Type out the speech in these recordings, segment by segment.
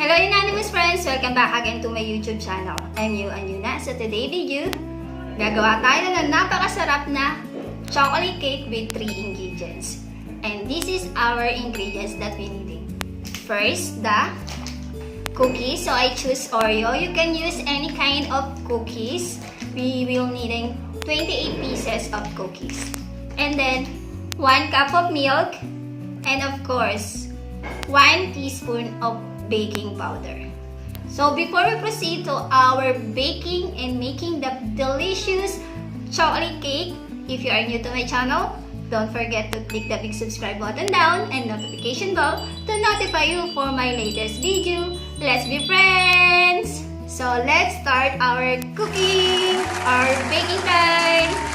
Hello Hyunanimous Friends! Welcome back again to my YouTube channel. I'm Euanne Hyuna. So today video, gagawa tayo ng napakasarap na chocolate cake with 3 ingredients. And this is our ingredients that we need. First, the cookies. So I choose OreO. You can use any kind of cookies. We will needing 28 pieces of cookies. And then 1 cup of milk. And of course, 1 teaspoon of baking powder. So before we proceed to our baking and making the delicious chocolate cake, if you are new to my channel, don't forget to click the big subscribe button down and notification bell to notify you for my latest video. Let's be friends! So let's start our cooking, our baking time!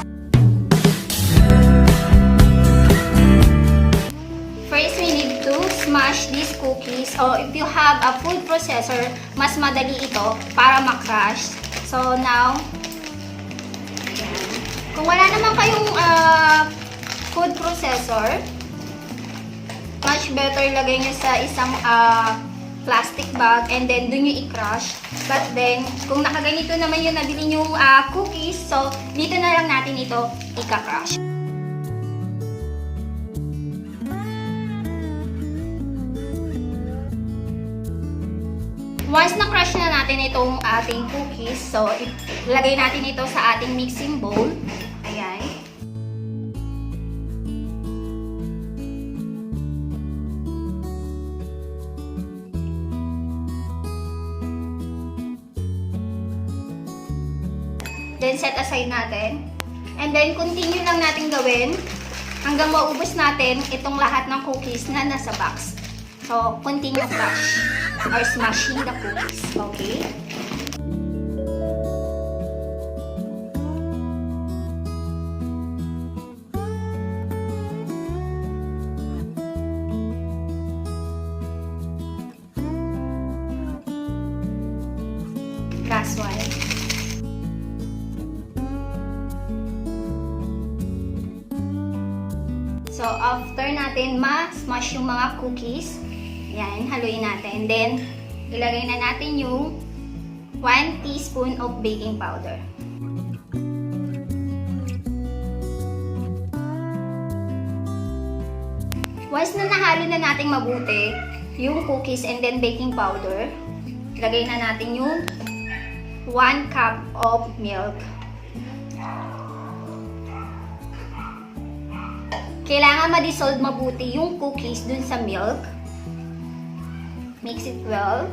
First, we need to smash these cookies. O if you have a food processor, mas madali ito para ma-crush. So now, ayan. Kung wala naman kayong food processor, much better lagay nyo sa isang plastic bag and then dun nyo i-crush. But then, kung nakaganito naman yung nabili nyo cookies, so dito na lang natin ito i-crush. Once na-crush na natin itong ating cookies, so ilagay natin ito sa ating mixing bowl. Ayan. Then set aside natin. And then continue lang natin gawin hanggang maubos natin itong lahat ng cookies na nasa box. So, continue crush or smashing the cookies. Okay? Last one. So, after natin ma-smash yung mga cookies, yan, haluin natin. Then, ilagay na natin yung 1 teaspoon of baking powder. Once na nahalo na natin mabuti yung cookies and then baking powder, ilagay na natin yung 1 cup of milk. Kailangan ma-dissolve mabuti yung cookies dun sa milk. Mix it well.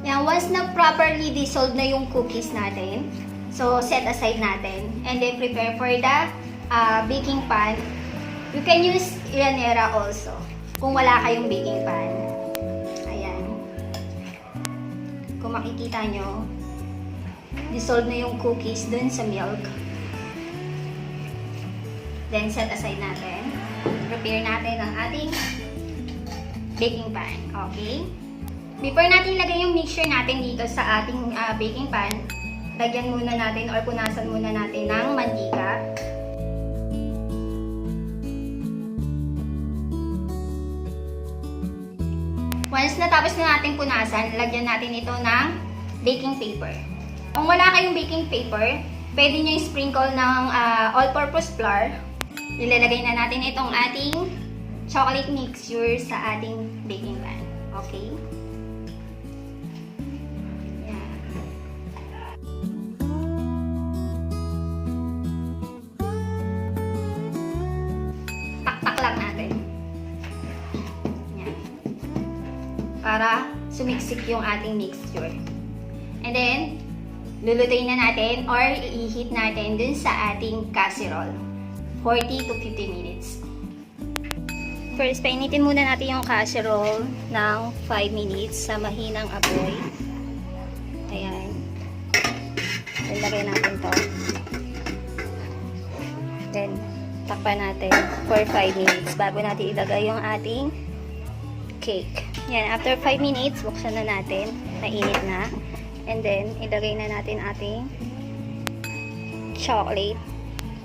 Yan, once na properly dissolved na yung cookies natin, so set aside natin. And then prepare for the baking pan. You can use Iranera also, kung wala kayong baking pan. Ayan. Kung makikita nyo, dissolve na yung cookies dun sa milk. Then, set aside natin. Prepare natin ang ating baking pan. Okay? Before natin ilagay yung mixture natin dito sa ating baking pan, lagyan muna natin or punasan muna natin ng mantika. Once natapos na natin punasan, lagyan natin ito ng baking paper. Kung wala kayong baking paper, pwede nyo i-sprinkle ng all-purpose flour. Ilalagay na natin itong ating chocolate mixture sa ating baking pan. Okay? Yan. Taktak lang natin. Yan. Para sumiksik yung ating mixture. And then, lulutuin na natin or i-heat natin dun sa ating casserole. 40 to 50 minutes. First, painitin muna natin yung casserole ng 5 minutes sa mahinang apoy. Ayan. Then, lagay natin to. Then, takpan natin for 5 minutes bago natin ilagay yung ating cake. Yan, after 5 minutes, buksan na natin. Mainit na. And then, ilagay na natin ating chocolate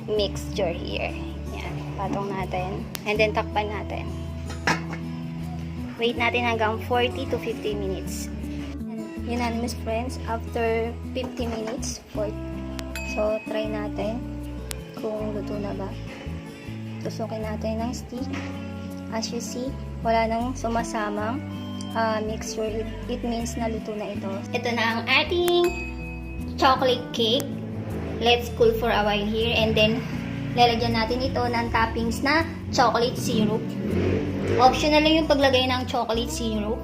mixture here. Yan, patong natin. And then, takpan natin. Wait natin hanggang 40 to 50 minutes. Unanimous friends, after 50 minutes, so try natin kung luto na ba. Tusukin natin ng stick. As you see, wala nang sumasamang mixture. It means na luto na ito. Ito na ang ating chocolate cake. Let's cool for a while here. And then, lalagyan natin ito ng toppings na chocolate syrup. Optional lang yung paglagay ng chocolate syrup.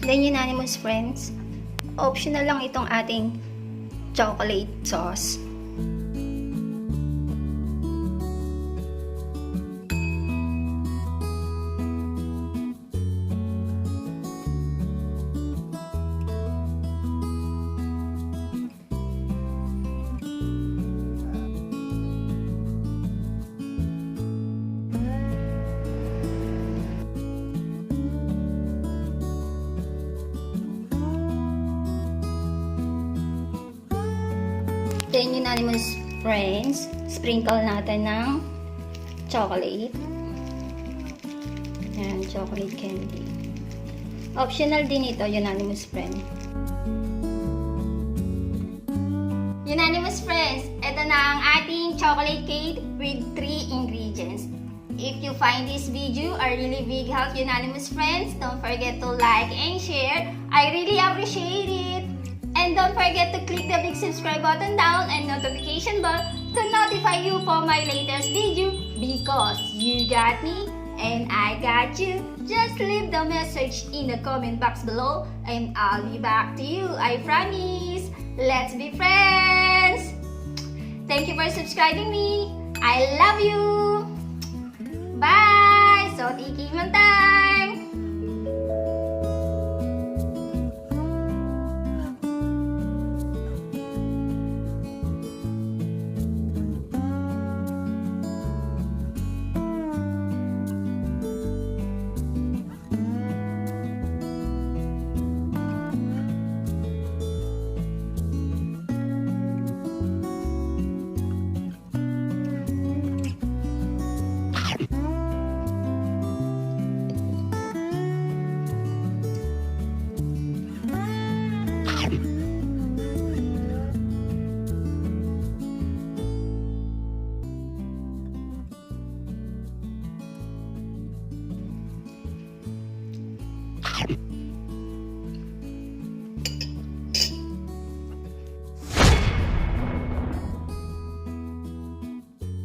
Then, unanimous friends, optional lang itong ating chocolate sauce. Then, unanimous friends, sprinkle natin ng chocolate. Yan, chocolate candy. Optional din ito, unanimous friend. Unanimous friends, ito na ang ating chocolate cake with 3 ingredients. If you find this video a really big help, unanimous friends, don't forget to like and share. I really appreciate it. And don't forget to click the big subscribe button down and notification bell to notify you for my latest video, because you got me and I got you. Just leave the message in the comment box below and I'll be back to you, I promise. Let's be friends. Thank you for subscribing me. I love you. Bye. So, tiki man time.